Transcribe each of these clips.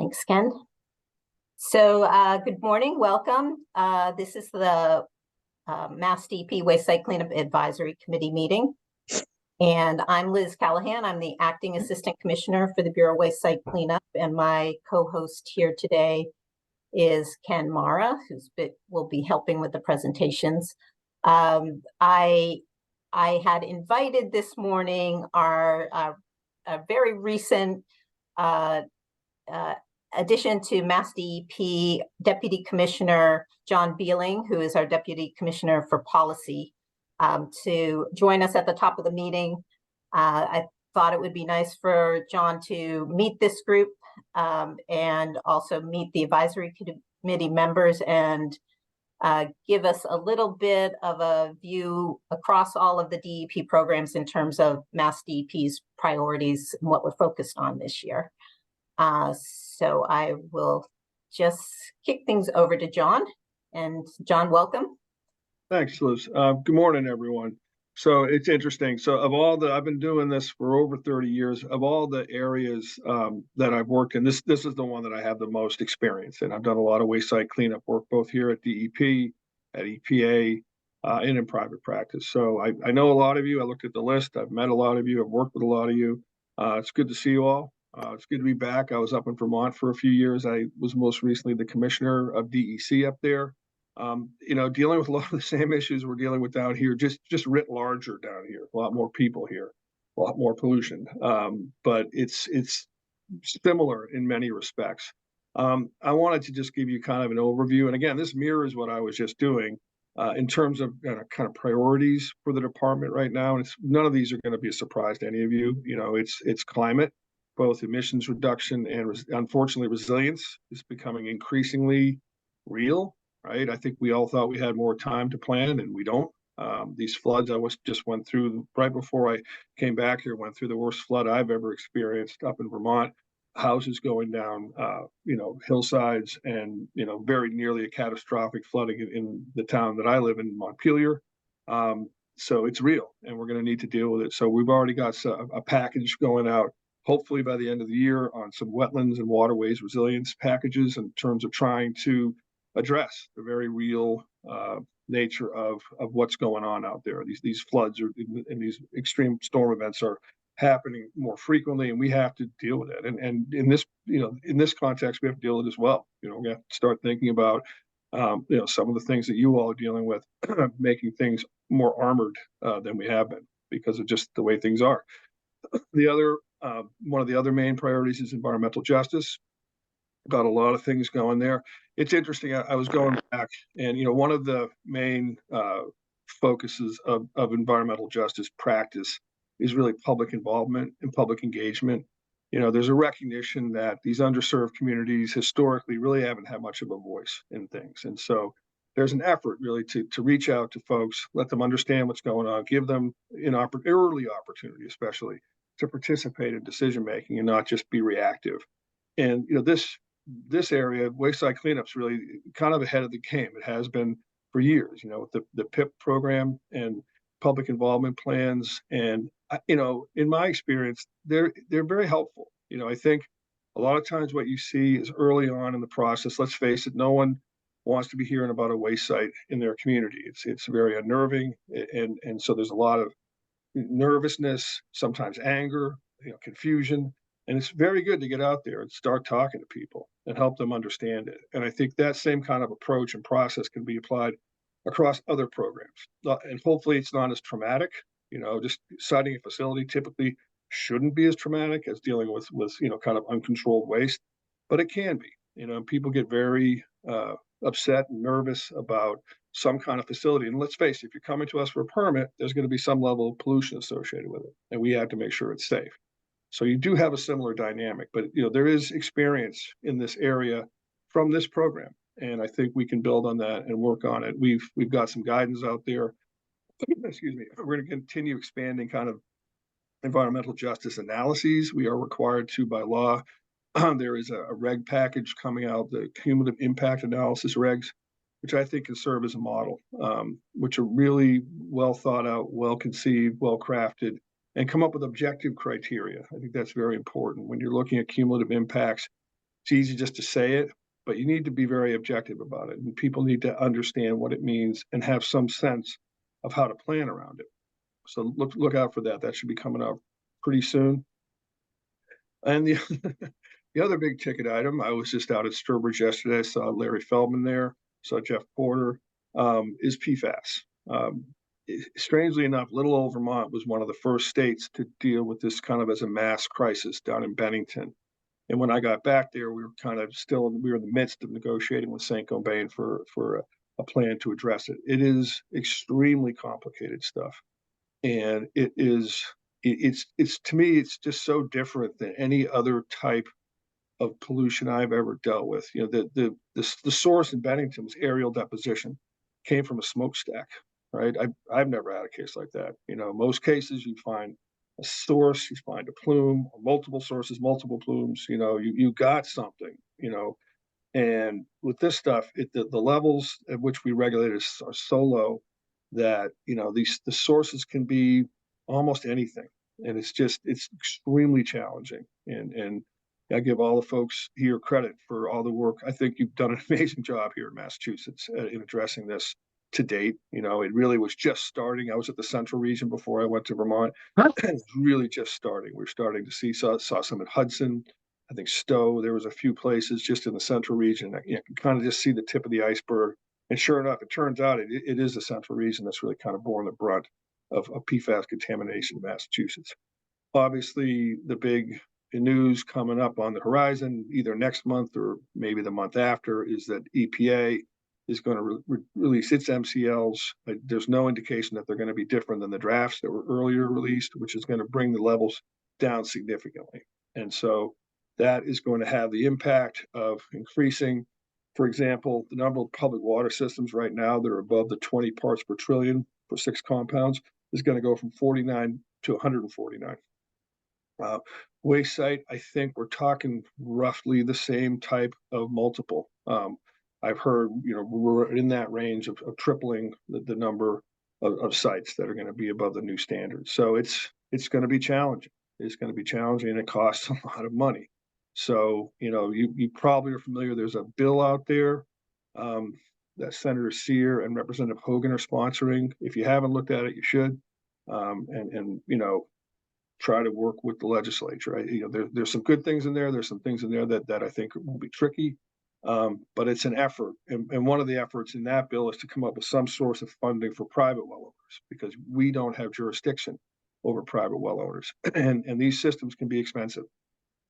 Thanks, Ken. So good morning, welcome. This is the MassDEP Waste Site Cleanup Advisory Committee meeting. And I'm Liz Callahan. I'm the Acting Assistant Commissioner for the Bureau of Waste Site Cleanup. And my co-host here today is Ken Mara, will be helping with the presentations. I had invited this morning our very recent addition to MassDEP Deputy Commissioner John Beling, who is our Deputy Commissioner for Policy, to join us at the top of the meeting. I thought it would be nice for John to meet this group and also meet the advisory committee members and give us a little bit of a view across all of the DEP programs in terms of MassDEP's priorities and what we're focused on this year. So I will just kick things over to John. And John, welcome. Thanks, Liz. Good morning, everyone. So it's interesting. So I've been doing this for over 30 years. Of all the areas that I've worked in, this is the one that I have the most experience in. I've done a lot of waste site cleanup work, both here at DEP, at EPA, and in private practice. So I know a lot of you. I looked at the list. I've met a lot of you. I've worked with a lot of you. It's good to see you all. It's good to be back. I was up in Vermont for a few years. I was most recently the commissioner of DEC up there. Dealing with a lot of the same issues we're dealing with down here, just writ larger down here. A lot more people here, a lot more pollution. But it's similar in many respects. I wanted to just give you kind of an overview. And again, this mirrors what I was just doing in terms of kind of priorities for the department right now. And none of these are going to be a surprise to any of you. It's climate. Both emissions reduction and unfortunately resilience is becoming increasingly real, right? I think we all thought we had more time to plan, and we don't. These floods just went through right before I came back here, went through the worst flood I've ever experienced up in Vermont. Houses going down, hillsides, and very nearly a catastrophic flooding in the town that I live in, Montpelier. So it's real, and we're going to need to deal with it. So we've already got a package going out, hopefully by the end of the year, on some wetlands and waterways resilience packages in terms of trying to address the very real nature of what's going on out there. These floods and these extreme storm events are happening more frequently, and we have to deal with it. And in this context, we have to deal with it as well. We have to start thinking about some of the things that you all are dealing with, making things more armored than we have been because of just the way things are. One of the other main priorities is environmental justice. Got a lot of things going there. It's interesting. I was going back, and one of the main focuses of environmental justice practice is really public involvement and public engagement. There's a recognition that these underserved communities historically really haven't had much of a voice in things, and so there's an effort really to reach out to folks, let them understand what's going on, give them an early opportunity, especially to participate in decision making and not just be reactive. And this area, waste site cleanup's really kind of ahead of the game. It has been for years, with the PIP program and public involvement plans. And in my experience, they're very helpful. I think a lot of times what you see is early on in the process. Let's face it, no one wants to be hearing about a waste site in their community. It's very unnerving, and so there's a lot of nervousness, sometimes anger, confusion. And it's very good to get out there and start talking to people and help them understand it. And I think that same kind of approach and process can be applied across other programs. And hopefully it's not as traumatic. Just citing a facility typically shouldn't be as traumatic as dealing with kind of uncontrolled waste, but it can be. People get very upset and nervous about some kind of facility. And let's face it, if you're coming to us for a permit, there's going to be some level of pollution associated with it. And we have to make sure it's safe. So you do have a similar dynamic, but there is experience in this area from this program. And I think we can build on that and work on it. We've got some guidance out there. Excuse me. We're going to continue expanding kind of environmental justice analyses. We are required to by law. There is a reg package coming out, the cumulative impact analysis regs, which I think can serve as a model, which are really well thought out, well conceived, well crafted, and come up with objective criteria. I think that's very important when you're looking at cumulative impacts. it's easy just to say it, but you need to be very objective about it, and people need to understand what it means and have some sense of how to plan around it. So look out for that. That should be coming out pretty soon. And the the other big ticket item, I was just out at Sturbridge yesterday. I saw Larry Feldman there, saw Jeff Porter, is PFAS. Strangely enough, little old Vermont was one of the first states to deal with this kind of as a mass crisis down in Bennington. And when I got back there, we were kind of still, we were in the midst of negotiating with St. Gobain for a plan to address it. It is extremely complicated stuff. And it's to me, it's just so different than any other type of pollution I've ever dealt with. You know, the source in Bennington was aerial deposition, came from a smokestack, right? I've never had a case like that. You know, most cases you find a source, you find a plume, or multiple sources, multiple plumes. You know, you got something. You know, and with this stuff, the levels at which we regulate are so low that the sources can be almost anything, and it's extremely challenging. And I give all the folks here credit for all the work. I think you've done an amazing job here in Massachusetts in addressing this to date. You know, it really was just starting. I was at the Central Region before I went to Vermont. It's really just starting. We're starting to saw some at Hudson. I think Stowe, there was a few places just in the Central Region that you can kind of just see the tip of the iceberg. And sure enough, it turns out it is the Central Region that's really kind of borne the brunt of PFAS contamination in Massachusetts. Obviously, the big news coming up on the horizon, either next month or maybe the month after, is that EPA is going to release its MCLs. There's no indication that they're going to be different than the drafts that were earlier released, which is going to bring the levels down significantly. And so that is going to have the impact of increasing, for example, the number of public water systems right now that are above the 20 parts per trillion for 6 compounds is going to go from 49 to 149. Waste site, I think we're talking roughly the same type of multiple. I've heard, we're in that range of tripling the number of sites that are going to be above the new standards. So it's going to be challenging. It's going to be challenging, and it costs a lot of money. So, you probably are familiar. There's a bill out there that Senator Sear and Representative Hogan are sponsoring. If you haven't looked at it, you should. And try to work with the legislature. There's some good things in there. There's some things in there that I think will be tricky, but it's an effort. And one of the efforts in that bill is to come up with some source of funding for private well owners, because we don't have jurisdiction over private well owners, and these systems can be expensive.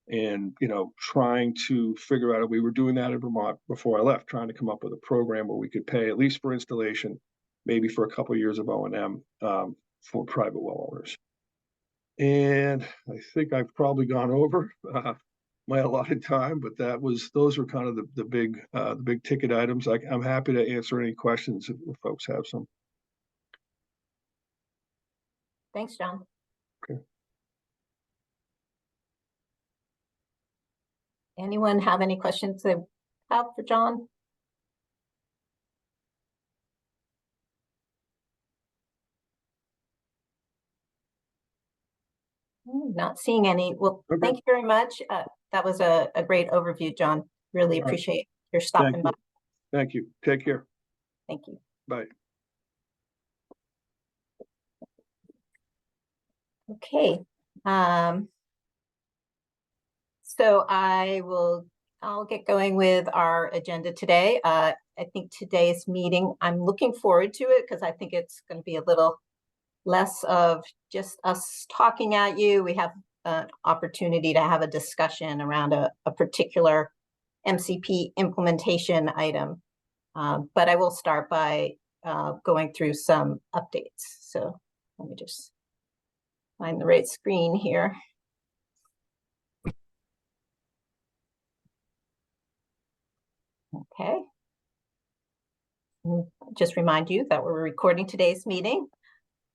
And trying to figure out, we were doing that in Vermont before I left, trying to come up with a program where we could pay at least for installation, maybe for a couple of years of O&M for private well owners. And I think I've probably gone over my allotted time, but those were kind of the big ticket items. I'm happy to answer any questions if folks have some. Thanks, John. Okay. Anyone have any questions they have for John? Not seeing any. Well, Okay. Thank you very much. That was a great overview, John. Really appreciate your stopping by. Thank you. Take care. Thank you. Bye. Okay. So I'll get going with our agenda today. I think today's meeting, I'm looking forward to it because I think it's going to be a little less of just us talking at you. We have an opportunity to have a discussion around a particular MCP implementation item. But I will start by going through some updates. So let me just find the right screen here. Okay. Just remind you that we're recording today's meeting.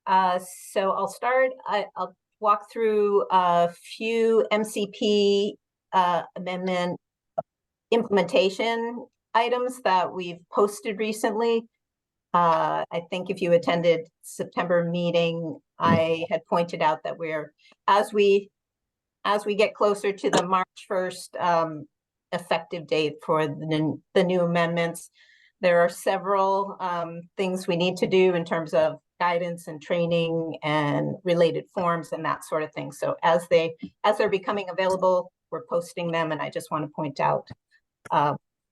So I'll start, I'll walk through a few MCP amendment implementation items that we've posted recently. I think if you attended September meeting, I had pointed out that as we get closer to the March 1st effective date for the new amendments. There are several things we need to do in terms of guidance and training and related forms and that sort of thing. So as they're becoming available, we're posting them, and I just want to point out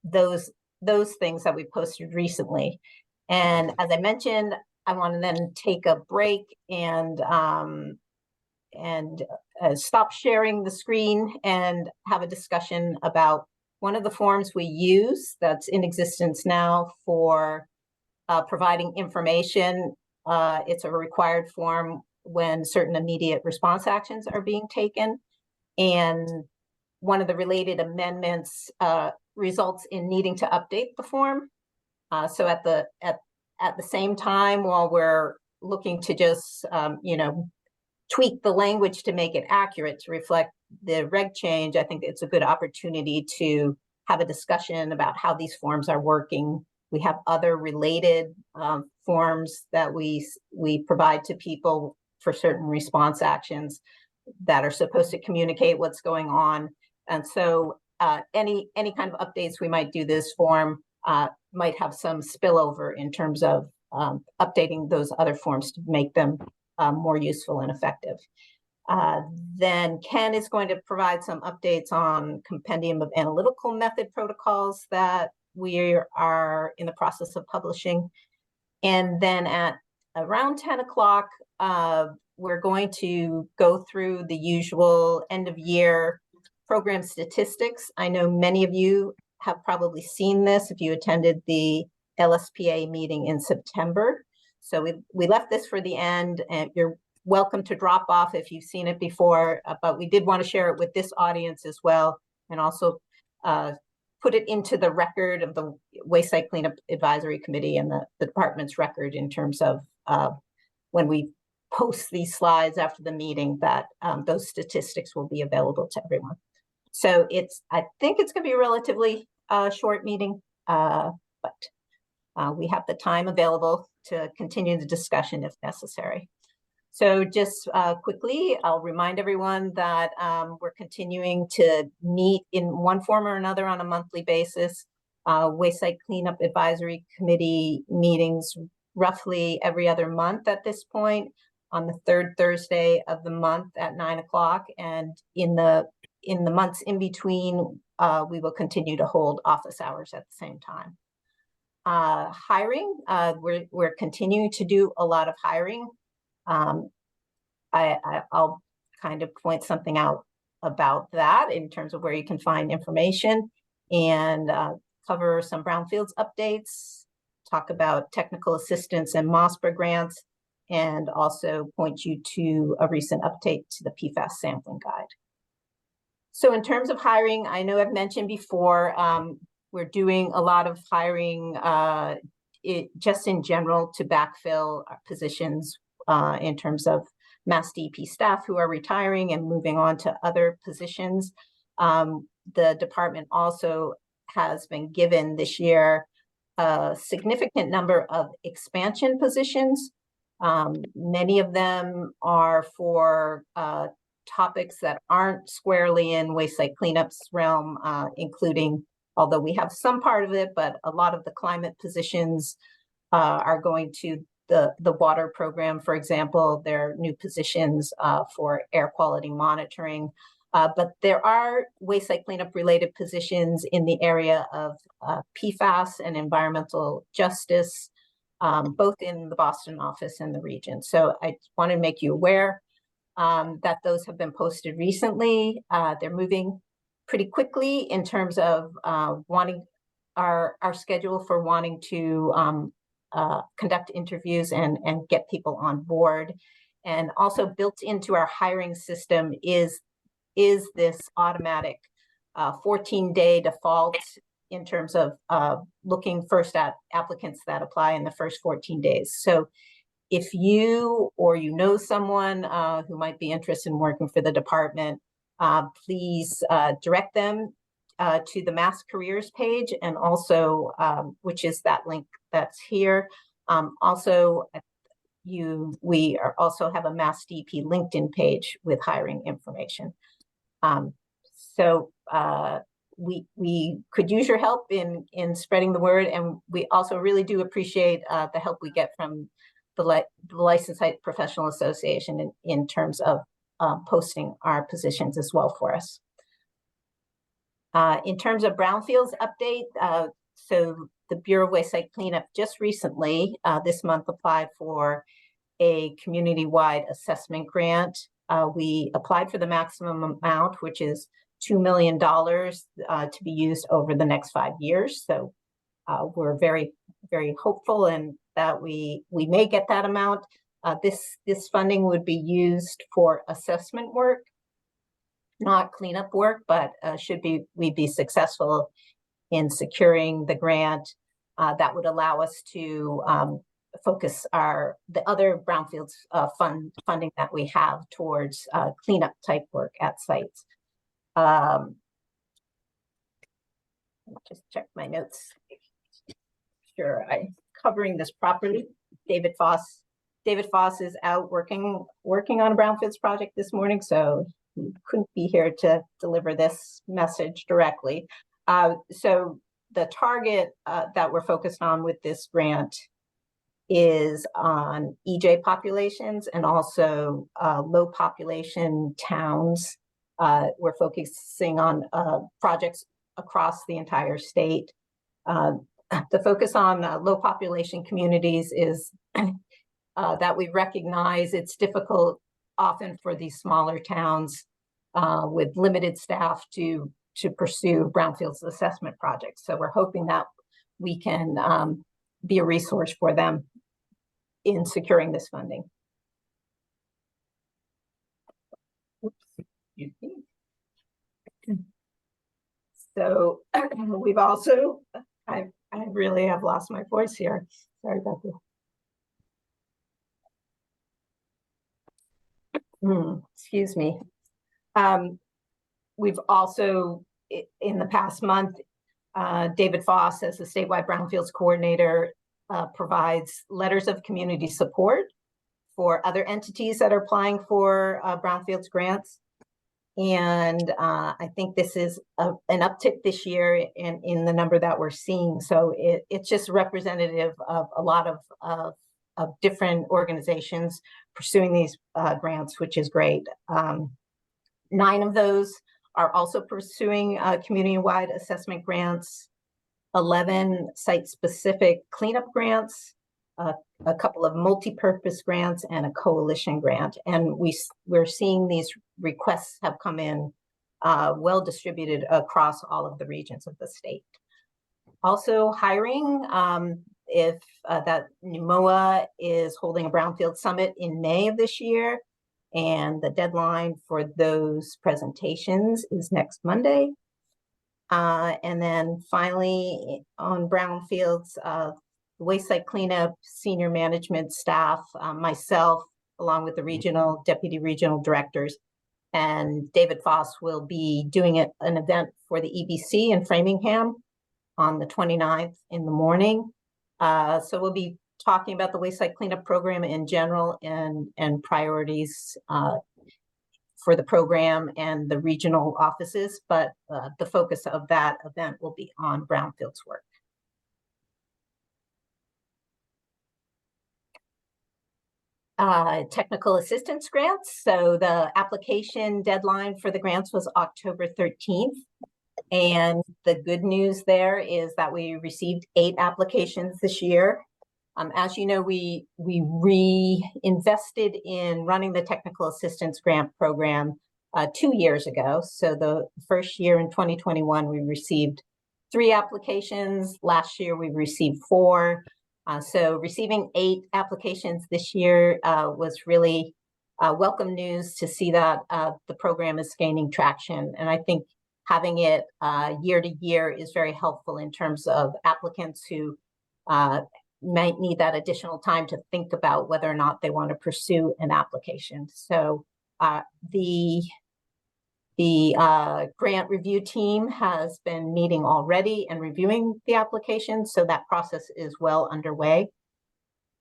those things that we posted recently. And as I mentioned, I want to then take a break and stop sharing the screen and have a discussion about one of the forms we use that's in existence now for providing information. It's a required form when certain immediate response actions are being taken. And one of the related amendments results in needing to update the form. So at the same time, while we're looking to just tweak the language to make it accurate to reflect the reg change, I think it's a good opportunity to have a discussion about how these forms are working. We have other related forms that we provide to people for certain response actions that are supposed to communicate what's going on. And so any kind of updates we might do this form might have some spillover in terms of updating those other forms to make them more useful and effective. Then Ken is going to provide some updates on compendium of analytical method protocols that we are in the process of publishing. And then at around 10 o'clock, we're going to go through the usual end of year program statistics. I know many of you have probably seen this if you attended the LSPA meeting in September. So we left this for the end, and you're welcome to drop off if you've seen it before, but we did want to share it with this audience as well, and also put it into the record of the Waste Site Cleanup Advisory Committee and the department's record in terms of when we post these slides after the meeting, that those statistics will be available to everyone. So I think it's going to be a relatively short meeting, but we have the time available to continue the discussion if necessary. So just quickly, I'll remind everyone that we're continuing to meet in one form or another on a monthly basis. Waste Site Cleanup Advisory Committee meetings roughly every other month at this point, on the third Thursday of the month at 9 o'clock. And in the months in between, we will continue to hold office hours at the same time. Hiring, we're continuing to do a lot of hiring. I'll kind of point something out about that in terms of where you can find information, and cover some brownfields updates, talk about technical assistance and MOSPA grants, and also point you to a recent update to the PFAS sampling guide. So in terms of hiring, I know I've mentioned before, we're doing a lot of hiring just in general to backfill our positions in terms of MassDEP staff who are retiring and moving on to other positions. The department also has been given this year a significant number of expansion positions. Many of them are for topics that aren't squarely in Waste Site Cleanup's realm, including, although we have some part of it, but a lot of the climate positions are going to the water program, for example. There are new positions for air quality monitoring, but there are Waste Site Cleanup related positions in the area of PFAS and environmental justice, both in the Boston office and the region. So I want to make you aware that those have been posted recently. They're moving pretty quickly in terms of wanting our schedule for wanting to conduct interviews and get people on board. And also built into our hiring system is this automatic 14-day default in terms of looking first at applicants that apply in the first 14 days. So if you or you know someone who might be interested in working for the department, please direct them to the Mass Careers page, and also, which is that link that's here. Also, we also have a MassDEP LinkedIn page with hiring information. So we could use your help in spreading the word, and we also really do appreciate the help we get from the Licensed Site Professional Association in terms of posting our positions as well for us. In terms of brownfields update, so the Bureau of Waste Site Cleanup just recently this month applied for a community-wide assessment grant. We applied for the maximum amount, which is $2 million to be used over the next 5 years. So we're very, very hopeful and that we may get that amount. This funding would be used for assessment work, not cleanup work, but should we be successful in securing the grant, that would allow us to focus the other brownfields funding that we have towards cleanup type work at sites. Just check my notes. Sure, I'm covering this properly. David Foss is out working on a brownfields project this morning, so he couldn't be here to deliver this message directly. So the target that we're focused on with this grant is on EJ populations and also low population towns. We're focusing on projects across the entire state. The focus on low population communities is that we recognize it's difficult often for these smaller towns with limited staff to pursue brownfields assessment projects. So we're hoping that we can be a resource for them in securing this funding. So we've also, I really have lost my voice here. Sorry about that. Excuse me. We've also, in the past month, David Foss, as the statewide brownfields coordinator, provides letters of community support for other entities that are applying for brownfields grants. And I think this is an uptick this year in the number that we're seeing. So it's just representative of a lot of different organizations pursuing these grants, which is great. 9 of those are also pursuing community-wide assessment grants, 11 site-specific cleanup grants, a couple of multi-purpose grants, and a coalition grant. And we're seeing these requests have come in well distributed across all of the regions of the state. Also hiring, if that NUMOA is holding a brownfield summit in May of this year, and the deadline for those presentations is next Monday. And then finally on brownfields, waste site cleanup, senior management staff, myself, along with the deputy regional directors, and David Foss will be doing an event for the EBC in Framingham on the 29th in the morning. So we'll be talking about the waste site cleanup program in general and priorities for the program and the regional offices, but the focus of that event will be on brownfields work. Technical assistance grants. So the application deadline for the grants was October 13th. And the good news there is that we received 8 applications this year. As you know, we reinvested in running the technical assistance grant program 2 years ago. So the first year in 2021, we received 3 applications. Last year, we received 4. So receiving 8 applications this year was really welcome news to see that the program is gaining traction. And I think having it year to year is very helpful in terms of applicants who might need that additional time to think about whether or not they want to pursue an application. So the grant review team has been meeting already and reviewing the application, so that process is well underway.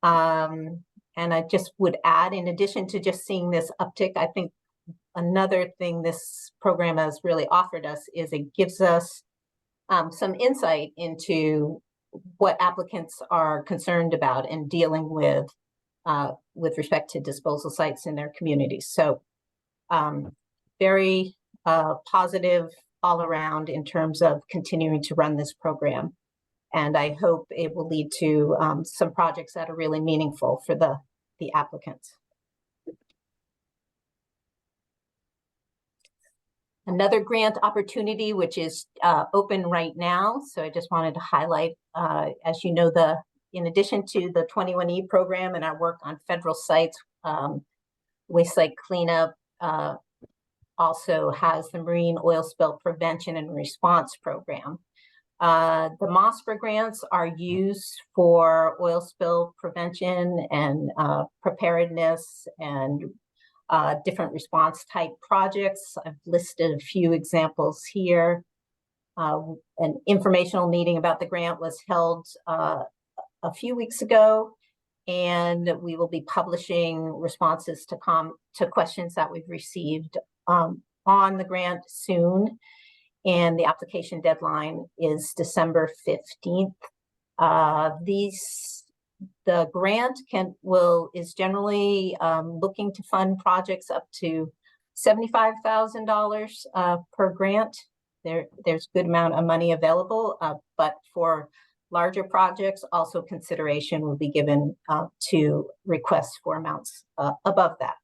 And I just would add, in addition to just seeing this uptick, I think another thing this program has really offered us is it gives us some insight into what applicants are concerned about and dealing with respect to disposal sites in their communities. So very positive all around in terms of continuing to run this program. And I hope it will lead to some projects that are really meaningful for the applicants. Another grant opportunity, which is open right now. So I just wanted to highlight, as you know, in addition to the 21E program and our work on federal sites, waste site cleanup also has the Marine Oil Spill Prevention and Response Program. The MassDEP grants are used for oil spill prevention and preparedness and different response type projects. I've listed a few examples here. An informational meeting about the grant was held a few weeks ago, and we will be publishing responses to questions that we've received on the grant soon. And the application deadline is December 15th. The grant is generally looking to fund projects up to $75,000 per grant. There's a good amount of money available, but for larger projects, also consideration will be given to requests for amounts above that.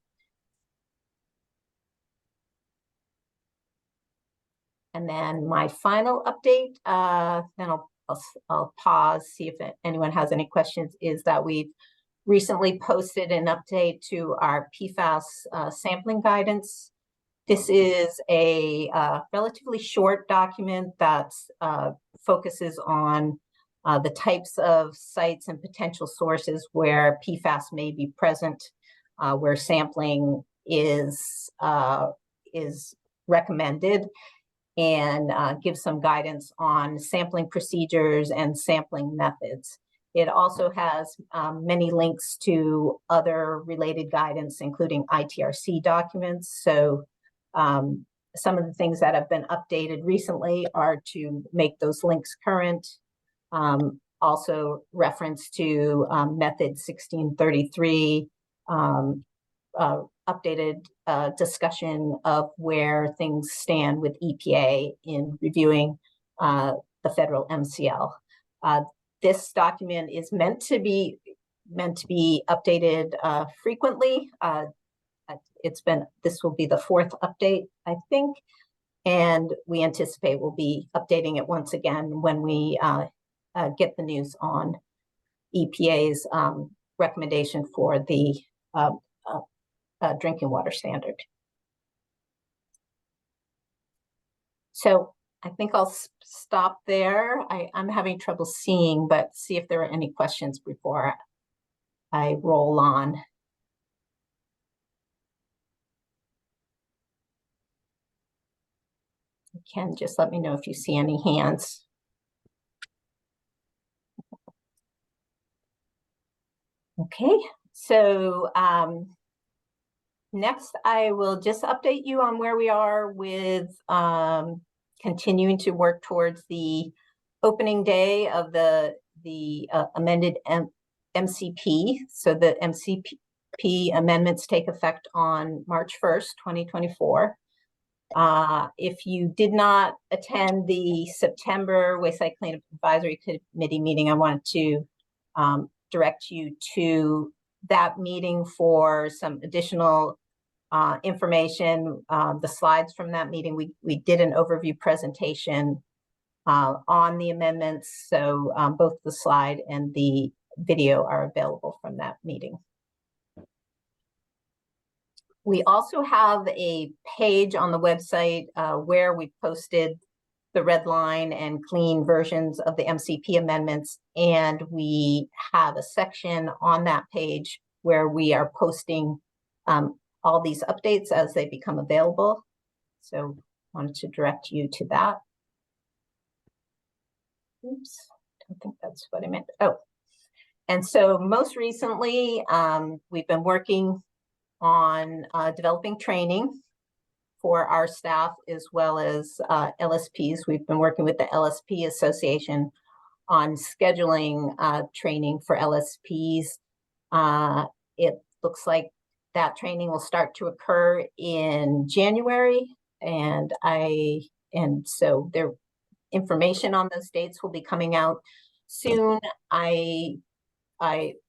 And then my final update, then I'll pause, see if anyone has any questions, is that we've recently posted an update to our PFAS sampling guidance. This is a relatively short document that focuses on the types of sites and potential sources where PFAS may be present, where sampling is recommended, and give some guidance on sampling procedures and sampling methods. It also has many links to other related guidance, including ITRC documents. So some of the things that have been updated recently are to make those links current. Also reference to method 1633, updated discussion of where things stand with EPA in reviewing the federal MCL. This document is meant to be updated frequently. This will be the fourth update, I think, and we anticipate we'll be updating it once again when we get the news on EPA's recommendation for the drinking water standard. So I think I'll stop there. I'm having trouble seeing, but see if there are any questions before I roll on. Ken, just let me know if you see any hands. Okay, so next I will just update you on where we are with continuing to work towards the opening day of the amended MCP. So the MCP amendments take effect on March 1st, 2024. If you did not attend the September Waste Site Cleanup Advisory Committee meeting, I wanted to direct you to that meeting for some additional information. The slides from that meeting, we did an overview presentation on the amendments. So both the slide and the video are available from that meeting. We also have a page on the website where we posted the red line and clean versions of the MCP amendments. And we have a section on that page where we are posting all these updates as they become available. So I wanted to direct you to that. Oops, I don't think that's what I meant. Oh, and so most recently, we've been working on developing training for our staff as well as LSPs. We've been working with the LSP Association on scheduling training for LSPs. It looks like that training will start to occur in January, and so their information on those dates will be coming out soon.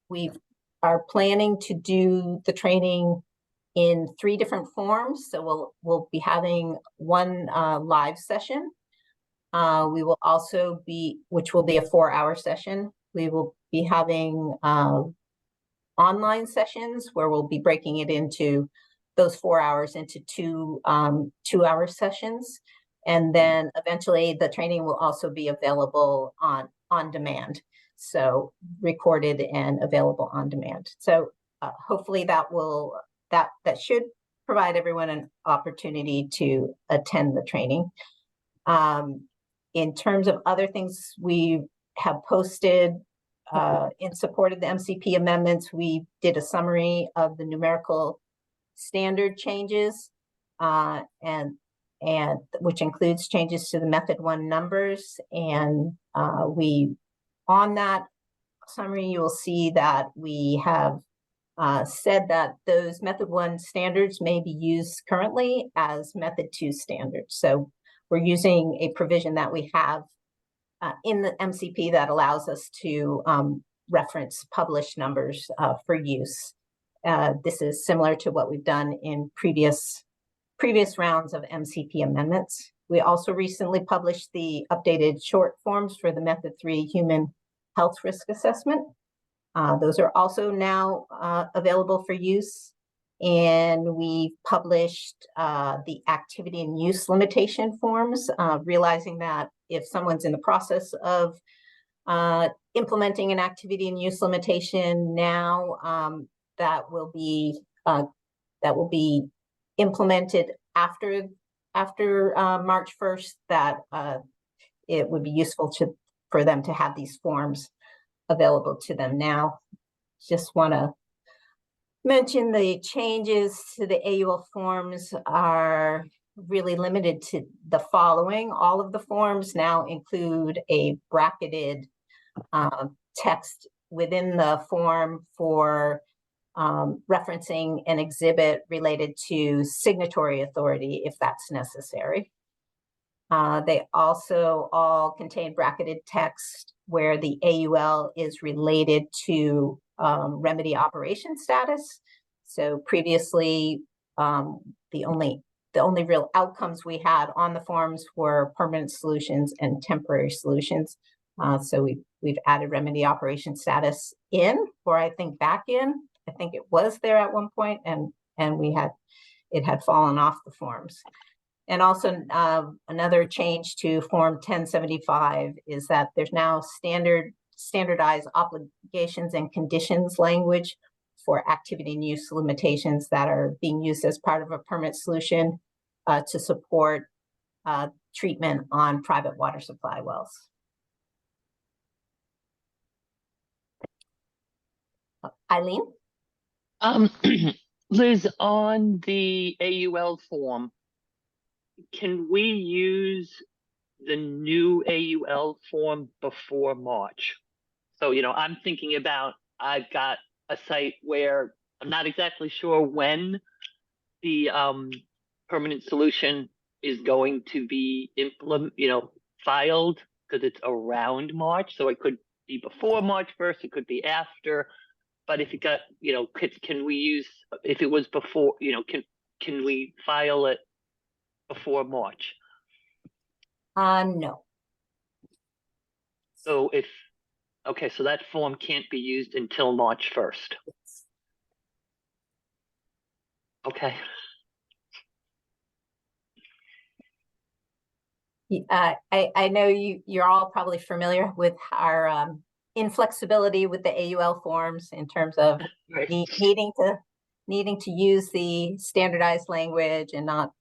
We are planning to do the training in 3 different forms. So we'll be having one live session. We will also be, which will be a 4-hour session. We will be having online sessions where we'll be breaking it into those 4 hours into 2-hour sessions. And then eventually the training will also be available on demand. So recorded and available on demand. So hopefully that should provide everyone an opportunity to attend the training. In terms of other things we have posted in support of the MCP amendments, we did a summary of the numerical standard changes, and which includes changes to the method 1 numbers. And on that summary, you will see that we have said that those method 1 standards may be used currently as method 2 standards. So we're using a provision that we have in the MCP that allows us to reference published numbers for use. This is similar to what we've done in previous rounds of MCP amendments. We also recently published the updated short forms for the method 3 human health risk assessment. Those are also now available for use. And we published the activity and use limitation forms, realizing that if someone's in the process of implementing an activity and use limitation now, that will be implemented after March 1st, that it would be useful for them to have these forms available to them now. Just want to mention the changes to the AUL forms are really limited to the following. All of the forms now include a bracketed text within the form for referencing an exhibit related to signatory authority if that's necessary. They also all contain bracketed text where the AUL is related to remedy operation status. So previously, the only real outcomes we had on the forms were permanent solutions and temporary solutions. So we've added remedy operation status in, or I think back in. I think it was there at one point, and it had fallen off the forms. And also another change to Form 1075 is that there's now standardized obligations and conditions language for activity and use limitations that are being used as part of a permanent solution to support treatment on private water supply wells. Eileen? Liz, on the AUL form, can we use the new AUL form before March? So, I'm thinking about, I've got a site where I'm not exactly sure when the permanent solution is going to be filed, because it's around March. So it could be before March 1st, it could be after. But if it got, can we use, if it was before, can we file it before March? No. So so that form can't be used until March 1st. Okay. I know you're all probably familiar with our inflexibility with the AUL forms in terms of needing to use the standardized language and not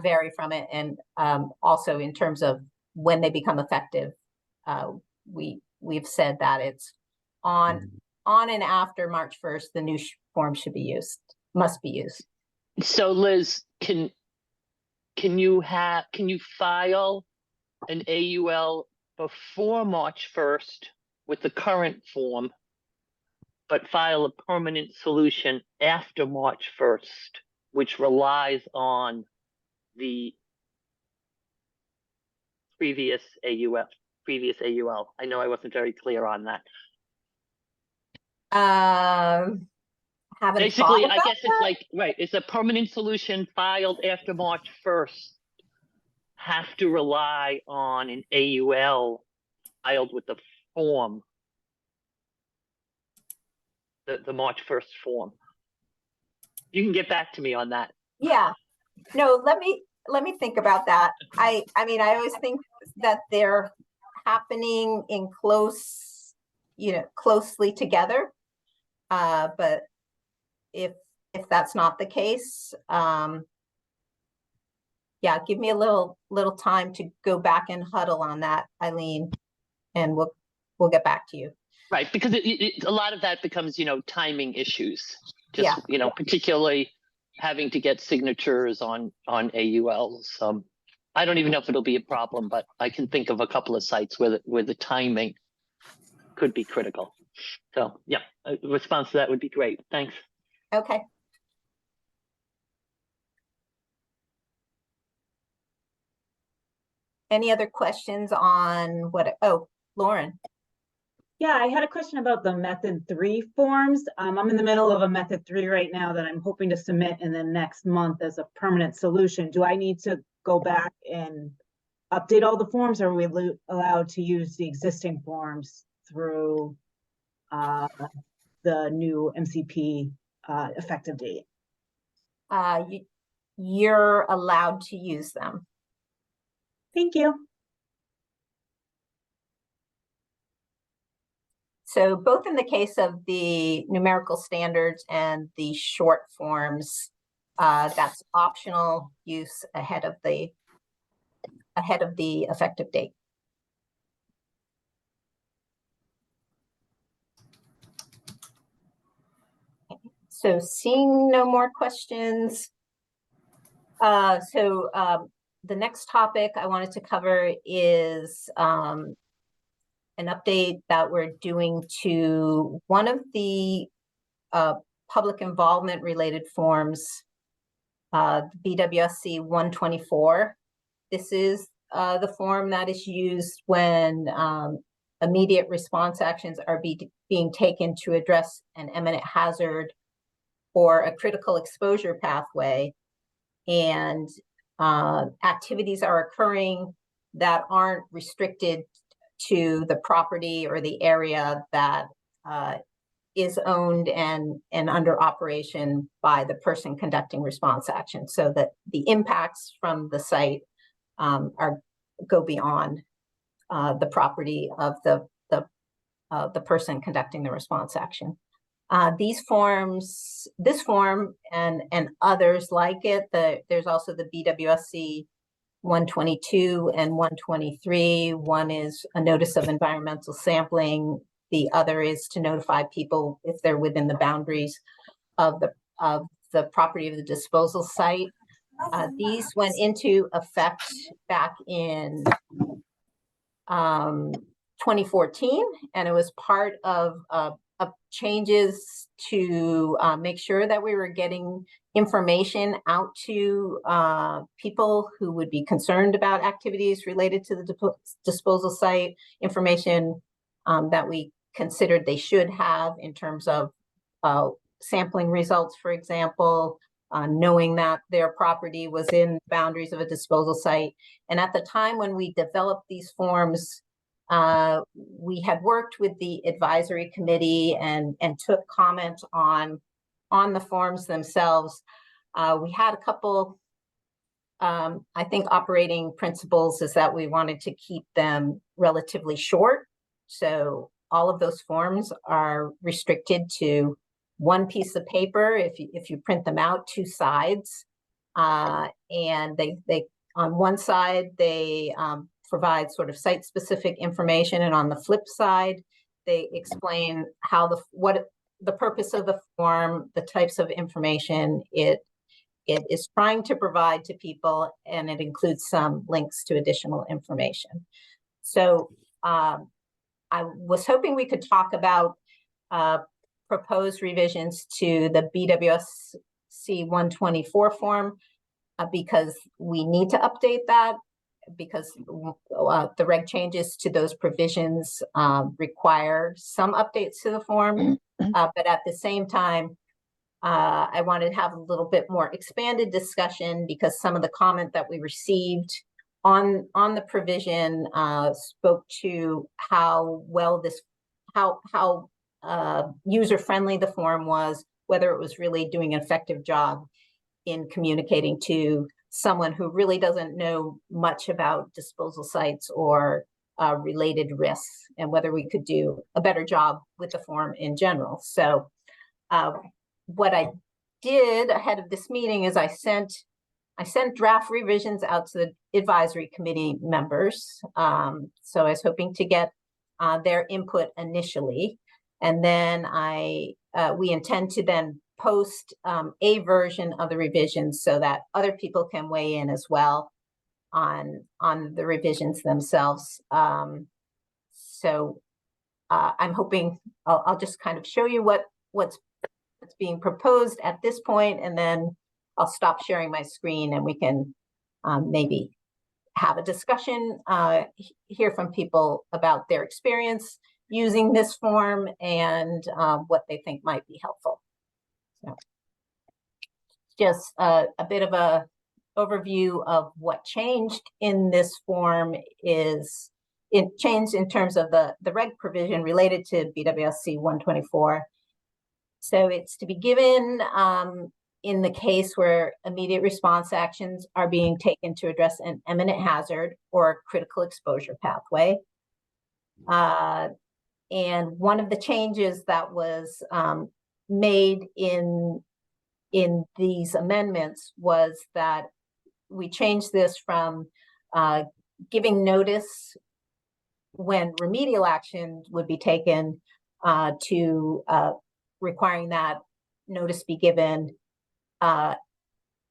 vary from it, and also in terms of when they become effective. We've said that it's on and after March 1st, the new form must be used. So Liz, can can you file an AUL before March 1st with the current form, but file a permanent solution after March 1st, which relies on the previous AUL? I know I wasn't very clear on that. Haven't Basically, thought I about guess it's that. like, right, it's a permanent solution filed after March 1st have to rely on an AUL filed with the form, the March 1st form. You can get back to me on that. Yeah, no, let me think about that. I mean, I always think that they're happening in closely together. But if that's not the case, yeah, give me a little time to go back and huddle on that, Eileen, and we'll get back to you. Right, because a lot of that becomes, timing issues. Yeah. Particularly having to get signatures on AULs. I don't even know if it'll be a problem, but I can think of a couple of sites where the timing could be critical. So yeah, a response to that would be great. Thanks. Okay. Any other questions on what? Oh, Lauren. Yeah, I had a question about the method 3 forms. I'm in the middle of a method 3 right now that I'm hoping to submit in the next month as a permanent solution. Do I need to go back and update all the forms, or are we allowed to use the existing forms through the new MCP effective date? You're allowed to use them. Thank you. So both in the case of the numerical standards and the short forms, that's optional use ahead of the effective date. So seeing no more questions. The next topic I wanted to cover is an update that we're doing to one of the public involvement related forms, BWSC 124. This is the form that is used when immediate response actions are being taken to address an imminent hazard or a critical exposure pathway, and activities are occurring that aren't restricted to the property or the area that is owned and under operation by the person conducting response action, so that the impacts from the site go beyond the property of the person conducting the response action. These forms, this form and others like it, there's also the BWSC 122 and 123. One is a notice of environmental sampling. The other is to notify people if they're within the boundaries of the property of the disposal site. These went into effect back in 2014, and it was part of changes to make sure that we were getting information out to people who would be concerned about activities related to the disposal site, information that we considered they should have in terms of sampling results, for example, knowing that their property was in the boundaries of a disposal site. And at the time when we developed these forms, we had worked with the advisory committee and took comment on the forms themselves. We had a couple, I think, operating principles is that we wanted to keep them relatively short. So all of those forms are restricted to one piece of paper. If you print them out, 2 sides, and they on one side they provide sort of site-specific information, and on the flip side, they explain how what the purpose of the form, the types of information it it is trying to provide to people, and it includes some links to additional information. So I was hoping we could talk about proposed revisions to the BWSC 124 form because we need to update that because the reg changes to those provisions require some updates to the form. But at the same time, I wanted to have a little bit more expanded discussion because some of the comment that we received on the provision spoke to how well this, how user-friendly the form was, whether it was really doing an effective job in communicating to someone who really doesn't know much about disposal sites or related risks, and whether we could do a better job with the form in general. So what I did ahead of this meeting is I sent draft revisions out to the advisory committee members. So I was hoping to get their input initially. And then we intend to then post a version of the revisions so that other people can weigh in as well on the revisions themselves. So I'm hoping I'll just kind of show you what's being proposed at this point, and then I'll stop sharing my screen and we can maybe have a discussion, hear from people about their experience using this form and what they think might be helpful. So just a bit of a overview of what changed in this form is it changed in terms of the reg provision related to BWSC 124. So it's to be given in the case where immediate response actions are being taken to address an imminent hazard or critical exposure pathway. And one of the changes that was made in these amendments was that we changed this from giving notice when remedial action would be taken to requiring that notice be given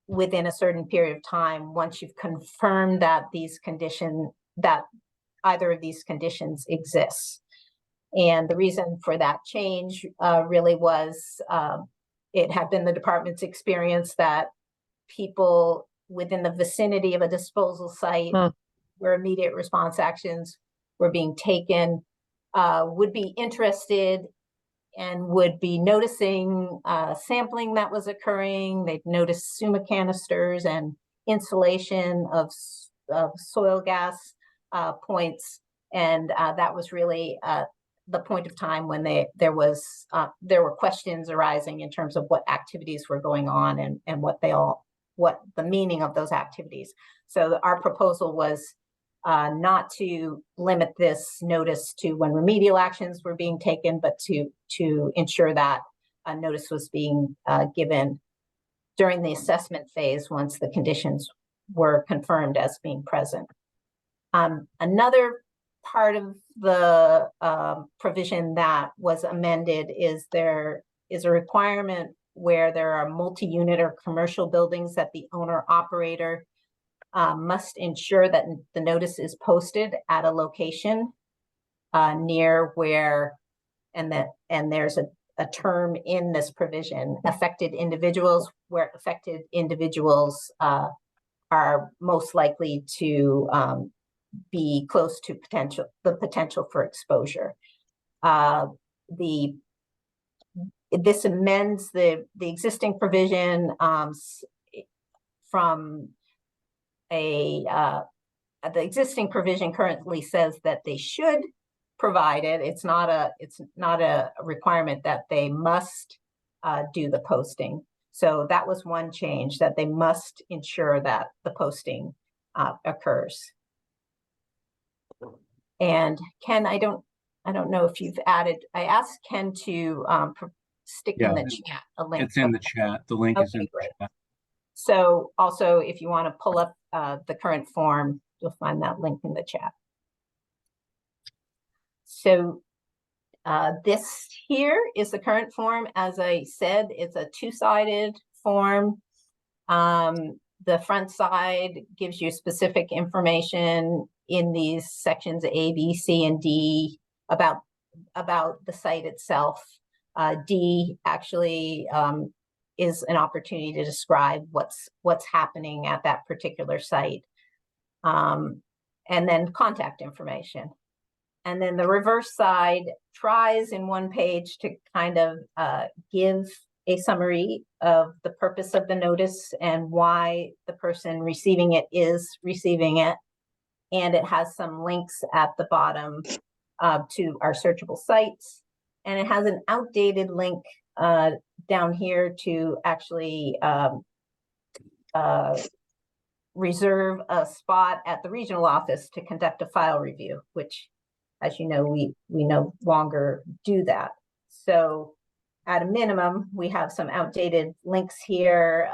within a certain period of time once you've confirmed that either of these conditions exists. And the reason for that change really was it had been the department's experience that people within the vicinity of a disposal site where immediate response actions were being taken would be interested and would be noticing sampling that was occurring. They'd notice SUMA canisters and insulation of soil gas points. And that was really the point of time when there were questions arising in terms of what activities were going on and what the meaning of those activities. So our proposal was not to limit this notice to when remedial actions were being taken, but to ensure that a notice was being given during the assessment phase once the conditions were confirmed as being present. Another part of the provision that was amended is there is a requirement where there are multi-unit or commercial buildings that the owner-operator must ensure that the notice is posted at a location near where, and there's a term in this provision, affected individuals, where affected individuals are most likely to be close to the potential for exposure. This amends the existing provision from the existing provision currently says that they should provide it. It's not a requirement that they must do the posting. So that was one change, that they must ensure that the posting occurs. And Ken, I don't know if you've added. I asked Ken to stick in the chat a link. It's in the chat. The link is in the chat. So also, if you want to pull up the current form, you'll find that link in the chat. So this here is the current form. As I said, it's a two-sided form. The front side gives you specific information in these sections A, B, C, and D about the site itself. D actually is an opportunity to describe what's happening at that particular site. And then contact information. And then the reverse side tries in one page to kind of give a summary of the purpose of the notice and why the person receiving it is receiving it. And it has some links at the bottom to our searchable sites. And it has an outdated link down here to actually reserve a spot at the regional office to conduct a file review, which, as you know, we no longer do that. So at a minimum, we have some outdated links here,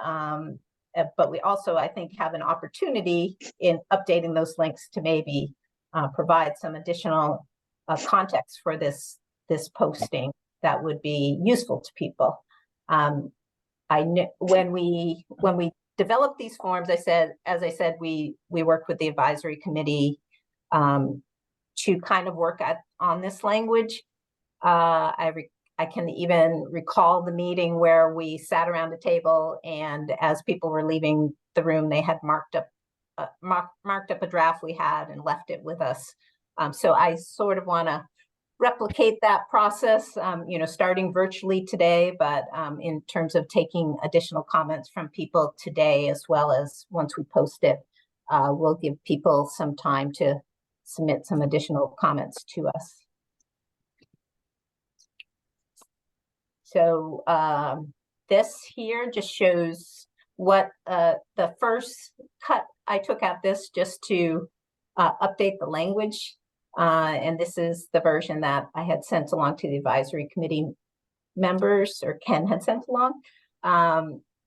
but we also, I think, have an opportunity in updating those links to maybe provide some additional context for this posting that would be useful to people. I knew when we developed these forms, as I said, we worked with the advisory committee to kind of work on this language. I can even recall the meeting where we sat around the table, and as people were leaving the room, they had marked up a draft we had and left it with us. So I sort of want to replicate that process, starting virtually today, but in terms of taking additional comments from people today, as well as once we post it, we'll give people some time to submit some additional comments to us. So this here just shows what the first cut I took at this just to update the language. And this is the version that I had sent along to the advisory committee members, or Ken had sent along.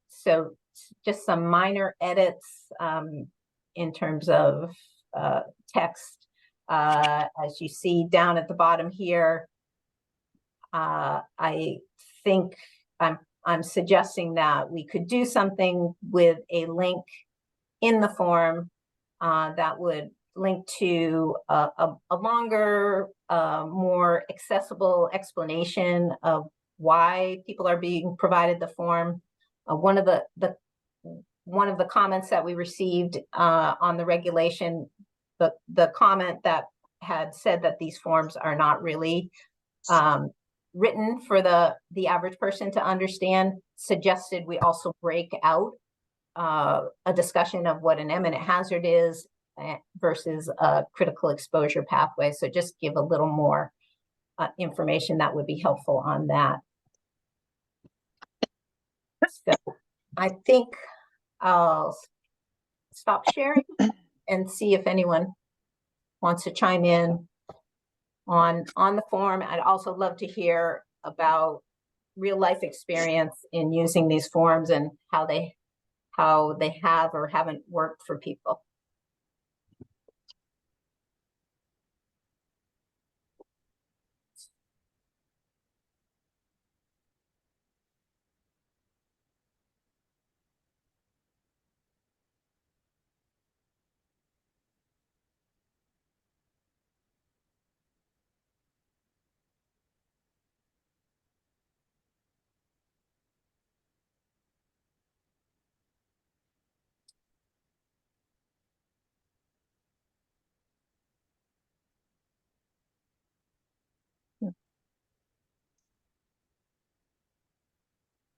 So just some minor edits in terms of text. As you see down at the bottom here, I think I'm suggesting that we could do something with a link in the form that would link to a longer, more accessible explanation of why people are being provided the form. One of the comments that we received on the regulation, the comment that had said that these forms are not really written for the average person to understand, suggested we also break out a discussion of what an eminent hazard is versus a critical exposure pathway. So just give a little more information that would be helpful on that. So I think I'll stop sharing and see if anyone wants to chime in on the form. I'd also love to hear about real life experience in using these forms and how they have or haven't worked for people.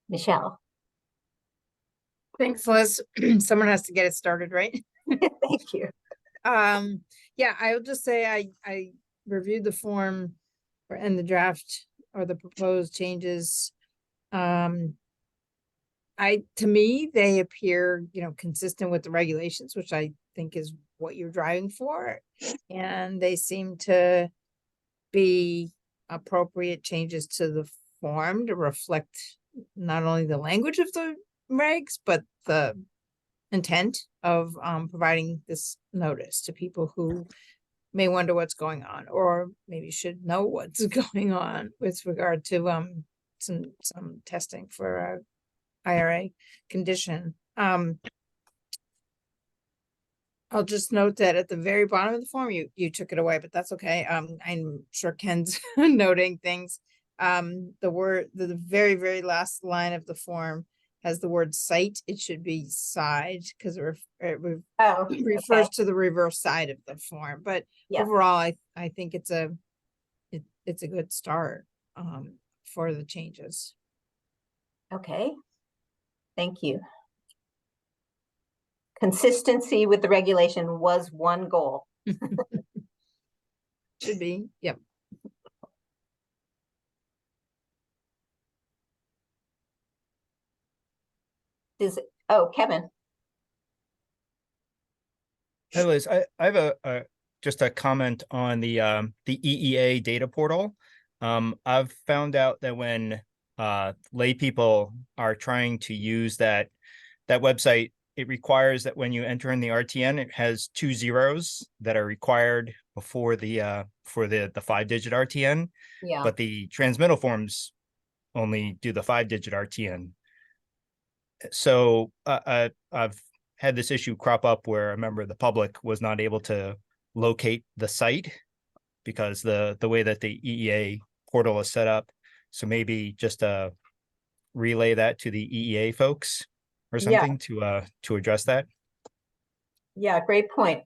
Michelle. Thanks, Liz. Someone has to get it started, right? Thank you. Yeah, I'll just say I reviewed the form and the draft or the proposed changes. To me, they appear, consistent with the regulations, which I think is what you're driving for. And they seem to be appropriate changes to the form to reflect not only the language of the regs, but the intent of providing this notice to people who may wonder what's going on, or maybe should know what's going on with regard to some testing for a IRA condition. I'll just note that at the very bottom of the form, you took it away, but that's okay. I'm sure Ken's noting things. The very, very last line of the form has the word site. It should be side because Oh, refers okay. to the reverse side of the form. But Yeah. overall, I think it's a good start for the changes. Okay. Thank you. Consistency with the regulation was one goal. Should be, yep. Kevin. Hey Liz, I have a just a comment on the EEA data portal. I've found out that when lay people are trying to use that website, it requires that when you enter in the RTN, it has 2 zeros that are required before the for the 5-digit RTN, Yeah. but the transmittal forms only do the 5-digit RTN. So I've had this issue crop up where a member of the public was not able to locate the site because the way that the EEA portal is set up. So maybe just relay that to the EEA folks or something to address that. Yeah, great point.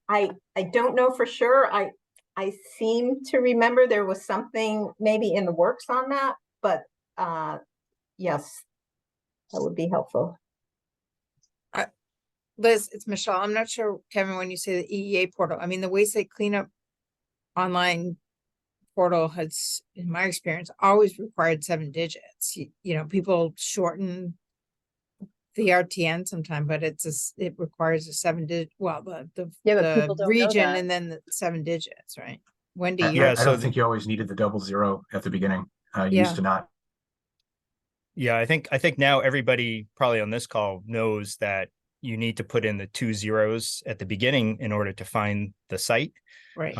I don't know for sure. I seem to remember there was something maybe in the works on that, but yes, that would be helpful. Liz, it's Michelle. I'm not sure, Kevin, when you say the EEA portal, I mean, the waste site cleanup online portal has, in my experience, always required 7 digits. You know, people shorten the RTN sometime, but it requires a 7-digit, well, the Yeah, but people don't know region that. and then the 7 digits, right? Wendy, Yeah, I don't think you always needed the 00 at the beginning. You used to not. Yeah, I think now everybody probably on this call knows that you need to put in the 2 zeros at the beginning in order to find the site. right.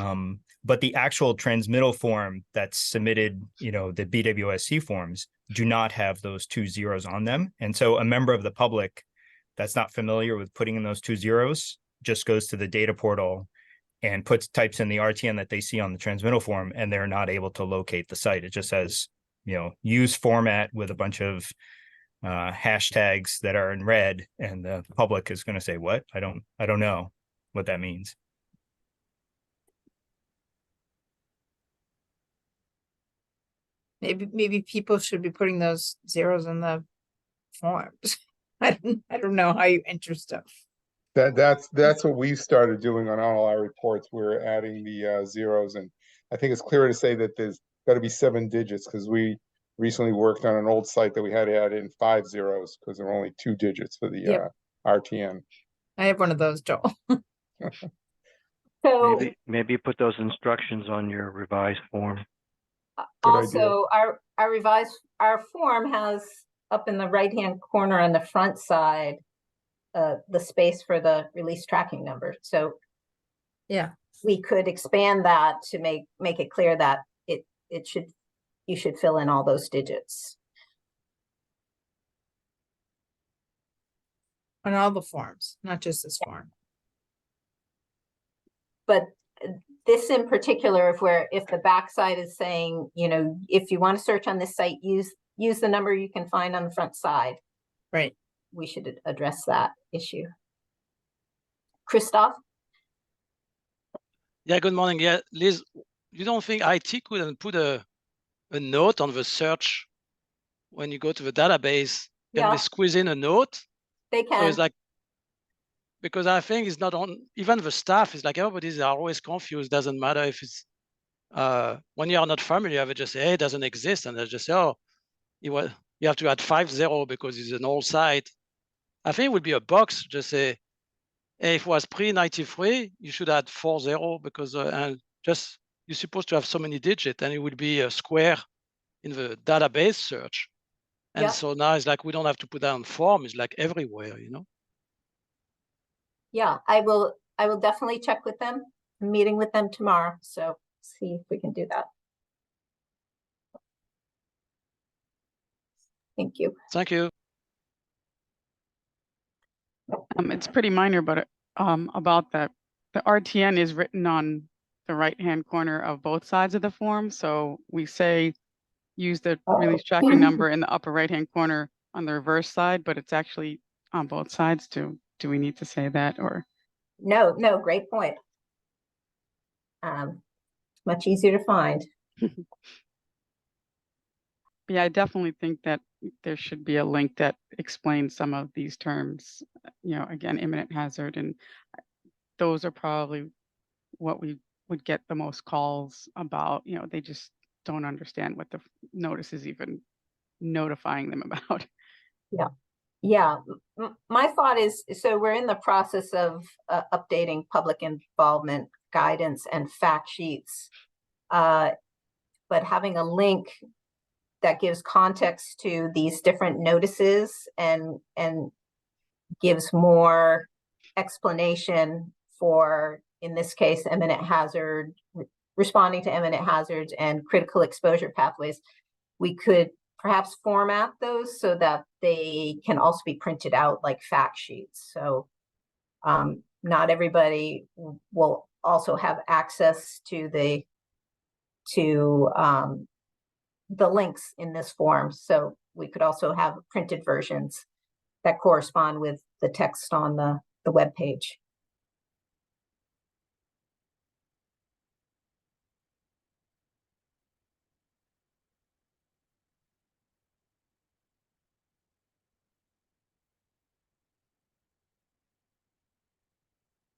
But the actual transmittal form that's submitted, the BWSC forms do not have those 2 zeros on them. And so a member of the public that's not familiar with putting in those 2 zeros just goes to the data portal and types in the RTN that they see on the transmittal form, and they're not able to locate the site. It just says, use format with a bunch of hashtags that are in red, and the public is going to say, what? I don't know what that means. Maybe people should be putting those zeros in the forms. I don't know how you enter stuff. That's what we started doing on all our reports. We're adding the zeros, and I think it's clear to say that there's got to be 7 digits because we recently worked on an old site that we had to add in 5 zeros because there were only 2 digits for the RTN. I have one of those, Joel. So maybe put those instructions on your revised form. also our form has up in the right-hand corner on the front side the space for the release tracking number. So yeah, we could expand that to make it clear that you should fill in all those digits. on all the forms, not just this form. But this in particular, if the backside is saying, if you want to search on this site, use the number you can find on the front side. Right. We should address that issue. Christoph? Yeah, good morning. Yeah, Liz, you don't think IT couldn't put a note on the search when you go to the database? Can they squeeze in a note? They can. So it's like, because I think it's not on, even the staff is like, everybody's always confused. Doesn't matter if it's, when you are not familiar, they just say, hey, it doesn't exist. And they just say, oh, you have to add 50 because it's an old site. I think it would be a box, just say, hey, if it was pre-93, you should add 40 because and just you're supposed to have so many digits, and it would be a square in the database search. And so now it's like we don't have to put that on form. It's like everywhere, Yeah, I will definitely check with them. I'm meeting with them tomorrow, so see if we can do that. Thank you. Thank you. It's pretty minor, but about that, the RTN is written on the right-hand corner of both sides of the form. So we say use the release tracking number in the upper right-hand corner on the reverse side, but it's actually on both sides too. Do we need to say that, or? No, great point. Much easier to find. Yeah, I definitely think that there should be a link that explains some of these terms, again, imminent hazard, and those are probably what we would get the most calls about. They just don't understand what the notice is even notifying them about. Yeah, my thought is, so we're in the process of updating public involvement guidance and fact sheets, but having a link that gives context to these different notices and gives more explanation for, in this case, imminent hazard, responding to imminent hazards and critical exposure pathways, we could perhaps format those so that they can also be printed out like fact sheets. So not everybody will also have access to the links in this form. So we could also have printed versions that correspond with the text on the web page.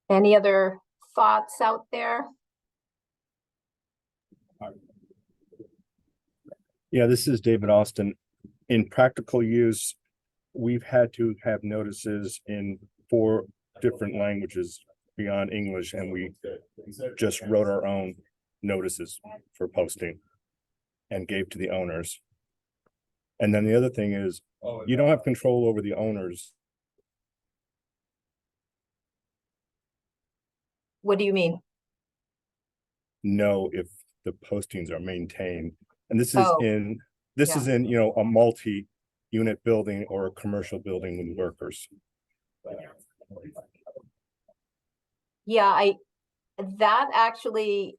Any other thoughts out there? Yeah, this is David Austin. In practical use, we've had to have notices in 4 different languages beyond English, and we just wrote our own notices for posting and gave to the owners. And then the other thing is, you don't have control over the owners. What do you mean? Know if the postings are maintained. And this is yeah. in, a multi-unit building or a commercial building with workers. Yeah, that actually,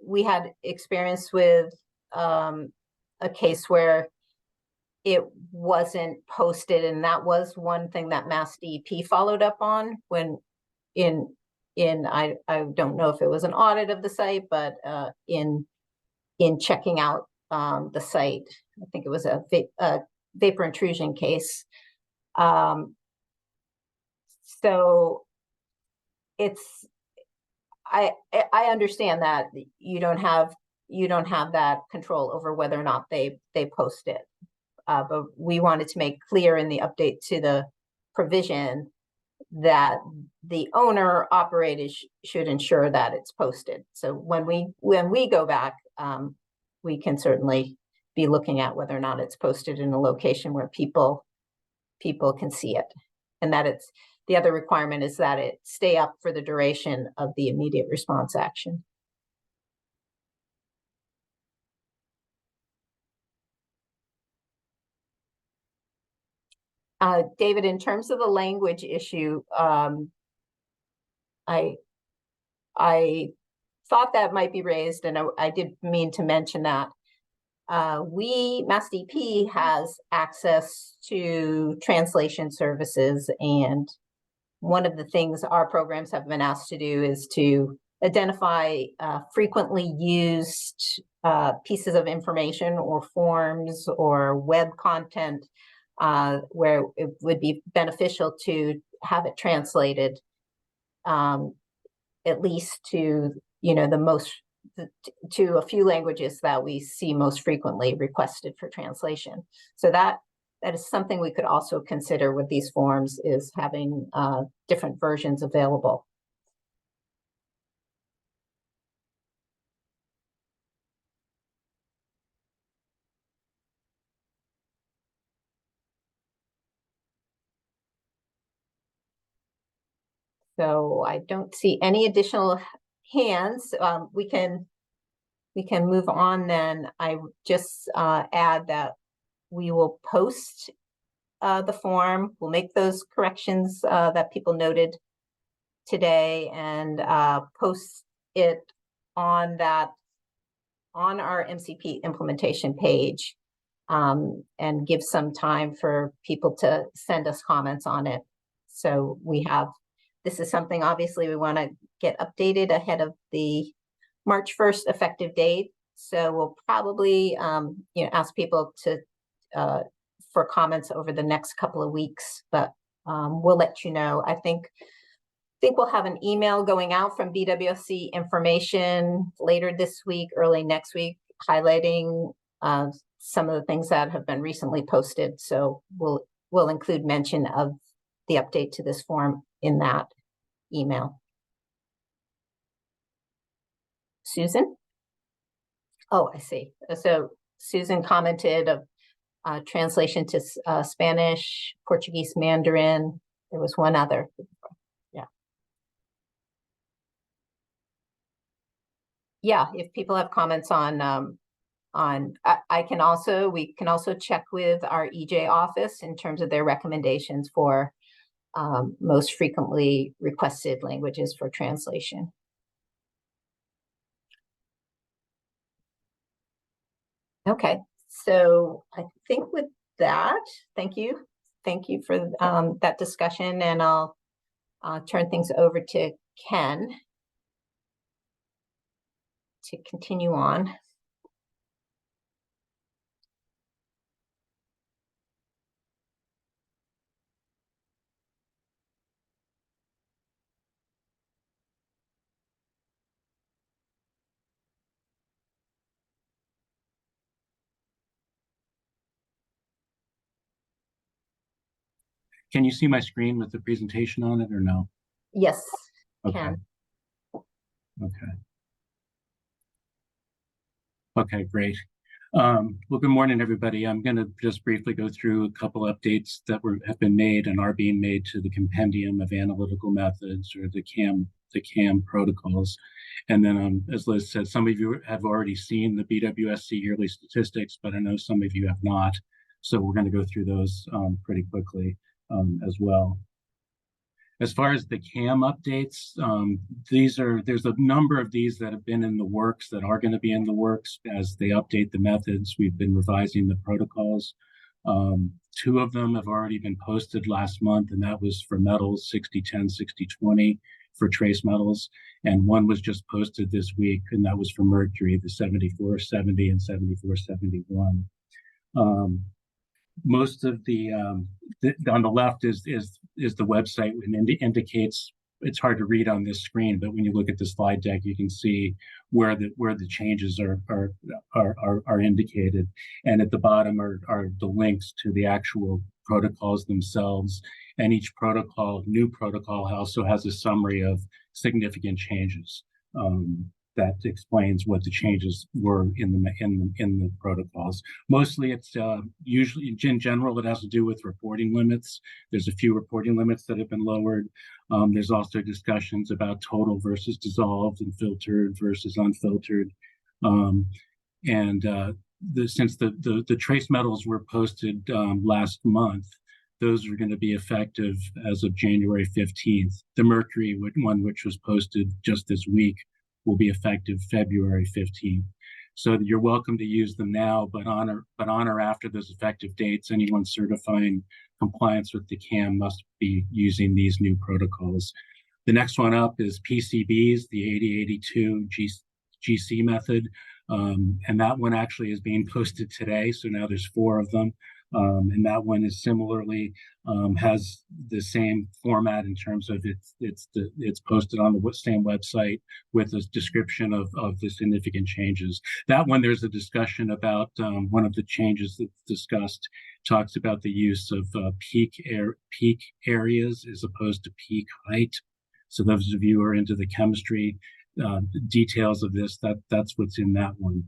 we had experience with a case where it wasn't posted, and that was one thing that MassDEP followed up on when I don't know if it was an audit of the site, but in checking out the site. I think it was a vapor intrusion case. So it's, I understand that you don't have that control over whether or not they post it. But we wanted to make clear in the update to the provision that the owner operators should ensure that it's posted. So when we go back, we can certainly be looking at whether or not it's posted in a location where people can see it, and that it's, the other requirement is that it stay up for the duration of the immediate response action. David, in terms of the language issue, I thought that might be raised, and I did mean to mention that. MassDEP has access to translation services, and one of the things our programs have been asked to do is to identify frequently used pieces of information or forms or web content where it would be beneficial to have it translated at least to, to a few languages that we see most frequently requested for translation. So that is something we could also consider with these forms, is having different versions available. So I don't see any additional hands. We can move on then. I just add that we will post the form. We'll make those corrections that people noted today and post it on our MCP implementation page, and give some time for people to send us comments on it. So this is something obviously we want to get updated ahead of the March 1st effective date. So we'll probably ask people to for comments over the next couple of weeks, but we'll let you know. I think we'll have an email going out from BWSC information later this week, early next week, highlighting some of the things that have been recently posted. So we'll include mention of the update to this form in that email. Susan? Oh, I see. So Susan commented of translation to Spanish, Portuguese, Mandarin. There was one other. Yeah, if people have comments we can also check with our EJ office in terms of their recommendations for most frequently requested languages for translation. Okay, so I think with that, thank you for that discussion, and I'll turn things over to Ken to continue on. Can you see my screen with the presentation on it or no? Yes, Okay. Ken. Okay. Okay, great. Well, good morning, everybody. I'm going to just briefly go through a couple updates that have been made and are being made to the Compendium of Analytical Methods, or the CAM protocols. And then, as Liz said, some of you have already seen the BWSC yearly statistics, but I know some of you have not. So we're going to go through those pretty quickly as well. As far as the CAM updates, there's a number of these that have been in the works that are going to be in the works as they update the methods. We've been revising the protocols. 2 of them have already been posted last month, and that was for metals 6010, 6020 for trace metals. And 1 was just posted this week, and that was for mercury, the 7470 and 7471. Most of the on the left is the website, and indicates, it's hard to read on this screen, but when you look at the slide deck, you can see where the changes are indicated. And at the bottom are the links to the actual protocols themselves. And each new protocol also has a summary of significant changes that explains what the changes were in the protocols. Mostly, it's usually, in general, it has to do with reporting limits. There's a few reporting limits that have been lowered. There's also discussions about total versus dissolved, and filtered versus unfiltered. Since the trace metals were posted last month, those are going to be effective as of January 15th. The mercury one, which was posted just this week, will be effective February 15th. So you're welcome to use them now, but on or after those effective dates, anyone certifying compliance with the CAM must be using these new protocols. The next one up is PCBs, the 8082 GC method. And that one actually is being posted today. So now there's 4 of them. And that one is similarly has the same format in terms of it's posted on the same website with a description of the significant changes. That one, there's a discussion about one of the changes that's discussed, talks about the use of peak areas as opposed to peak height. So those of you who are into the chemistry details of this, that's what's in that one.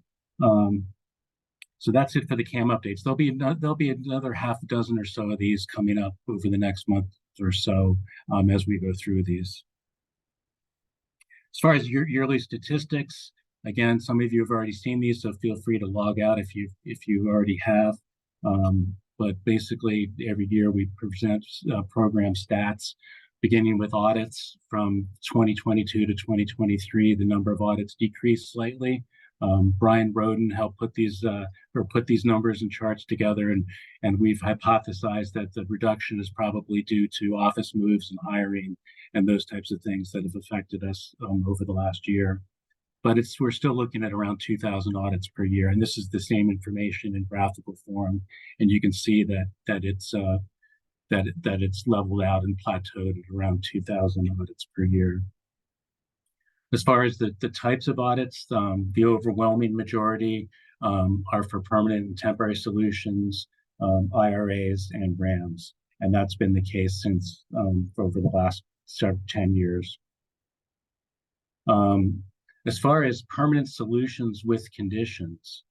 So that's it for the CAM updates. There'll be another half a dozen or so of these coming up over the next month or so as we go through these. As far as yearly statistics, again, some of you have already seen these, so feel free to log out if you already have. but basically every year we present program stats, beginning with audits from 2022 to 2023. The number of audits decreased slightly. Brian Roden helped put these numbers and charts together, and we've hypothesized that the reduction is probably due to office moves and hiring and those types of things that have affected us over the last year. But we're still looking at around 2,000 audits per year, and this is the same information in graphical form, and you can see that it's leveled out and plateaued at around 2,000 audits per year. As far as the types of audits, the overwhelming majority are for permanent and temporary solutions, IRAs, and RAMs, and that's been the case since over the last 10 years. As far as permanent solutions with conditions,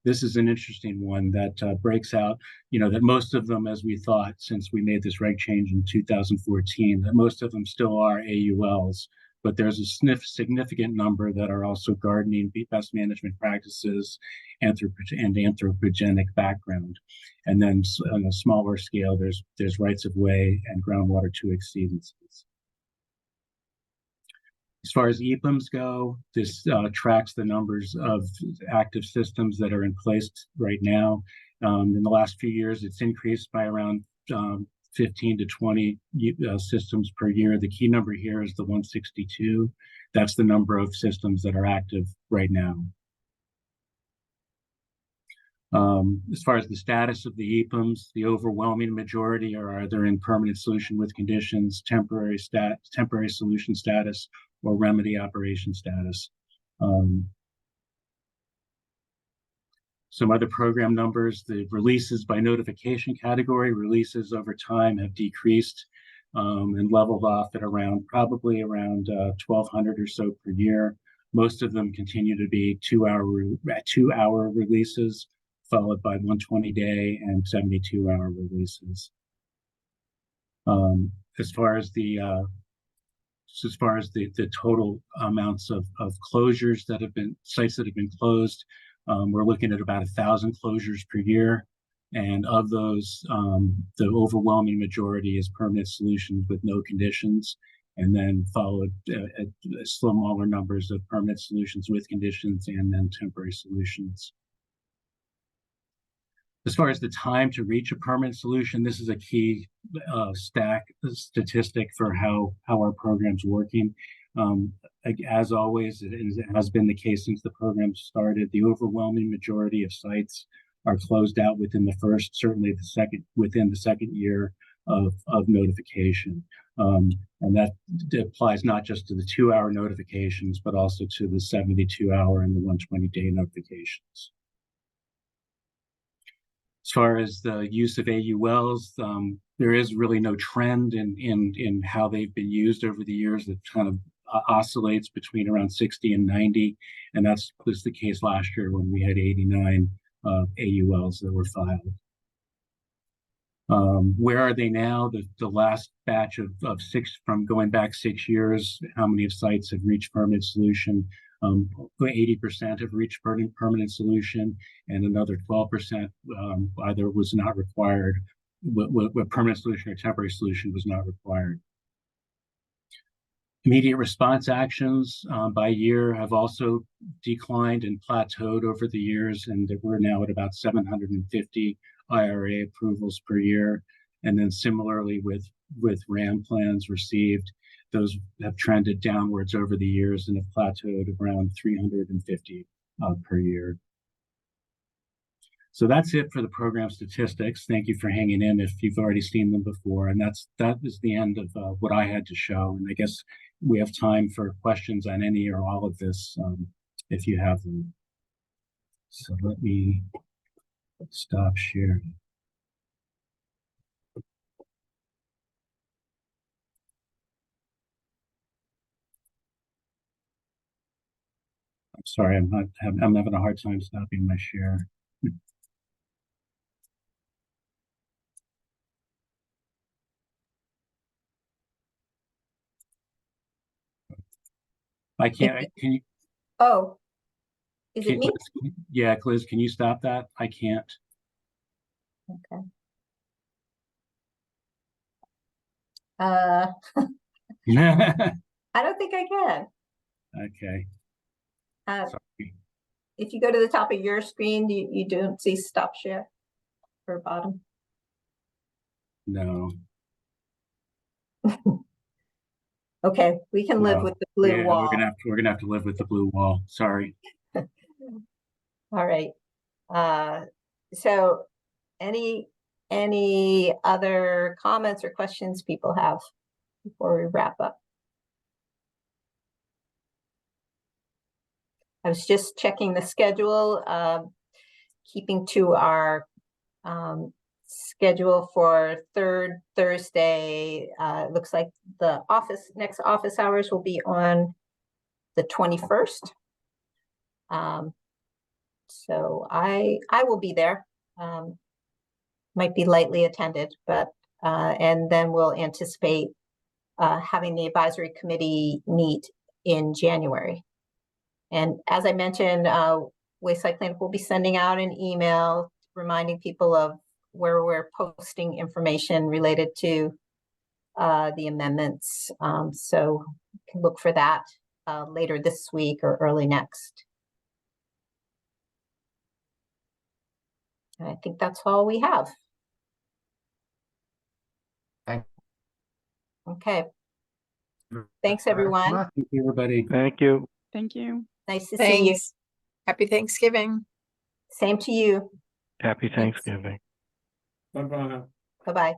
this is an interesting one that breaks out, that most of them, as we thought, since we made this reg change in 2014, that most of them still are AULs, but there's a significant number that are also gardening, best management practices, and anthropogenic background. And then on a smaller scale, there's rights of way and groundwater to exceedances. As far as EPIMs go, this tracks the numbers of active systems that are in place right now. In the last few years, it's increased by around 15 to 20 systems per year. The key number here is the 162. That's the number of systems that are active right now. As far as the status of the EPIMs, the overwhelming majority are either in permanent solution with conditions, temporary solution status, or remedy operation status. Some other program numbers, the releases by notification category, releases over time have decreased and leveled off at probably around 1,200 or so per year. Most of them continue to be 2-hour releases, followed by 120-day and 72-hour releases. As far as the total amounts of closures that have been, sites that have been closed, we're looking at about 1,000 closures per year. And of those, the overwhelming majority is permanent solutions with no conditions, and then followed at smaller numbers of permanent solutions with conditions and then temporary solutions. As far as the time to reach a permanent solution, this is a key statistic for how our program's working. As always, it has been the case since the program started. The overwhelming majority of sites are closed out within within the second year of notification. And that applies not just to the 2-hour notifications, but also to the 72-hour and the 120-day notifications. As far as the use of AULs, there is really no trend in how they've been used over the years. It kind of oscillates between around 60 and 90, and that was the case last year when we had 89 AULs that were filed. Where are they now? The last batch of 6 from going back 6 years, how many of sites have reached permanent solution? 80% have reached permanent solution, and another 12% either was not required, what permanent solution or temporary solution was not required. Immediate response actions by year have also declined and plateaued over the years, and we're now at about 750 IRA approvals per year. And then similarly with RAM plans received, those have trended downwards over the years and have plateaued around 350 per year. So that's it for the program statistics. Thank you for hanging in if you've already seen them before. And that is the end of what I had to show. And I guess we have time for questions on any or all of this if you have them. So let me stop sharing. I'm sorry, I'm having a hard time stopping my share. I can't. Can you? Oh, is it me? Yeah, Liz, can you stop that? I can't. Okay. I don't think I can. Okay. Sorry. If you go to the top of your screen, you don't see stop share or bottom. No. Okay, we can live Well, with the blue yeah, wall. we're gonna have to live with the blue wall. Sorry. All right. So any other comments or questions people have before we wrap up? I was just checking the schedule, keeping to our schedule for third Thursday. It looks like the next office hours will be on the 21st. So I will be there. Might be lightly attended, but and then we'll anticipate having the advisory committee meet in January. And as I mentioned, Wayside Cleanup will be sending out an email reminding people of where we're posting information related to the amendments. So you can look for that later this week or early next. And I think that's all we have. Okay. Thanks, everyone. Thank you, everybody. Thank you. Thank you. Nice to see you. Thanks. Happy Thanksgiving. Same to you. Happy Thanksgiving. Bye-bye. Bye-bye.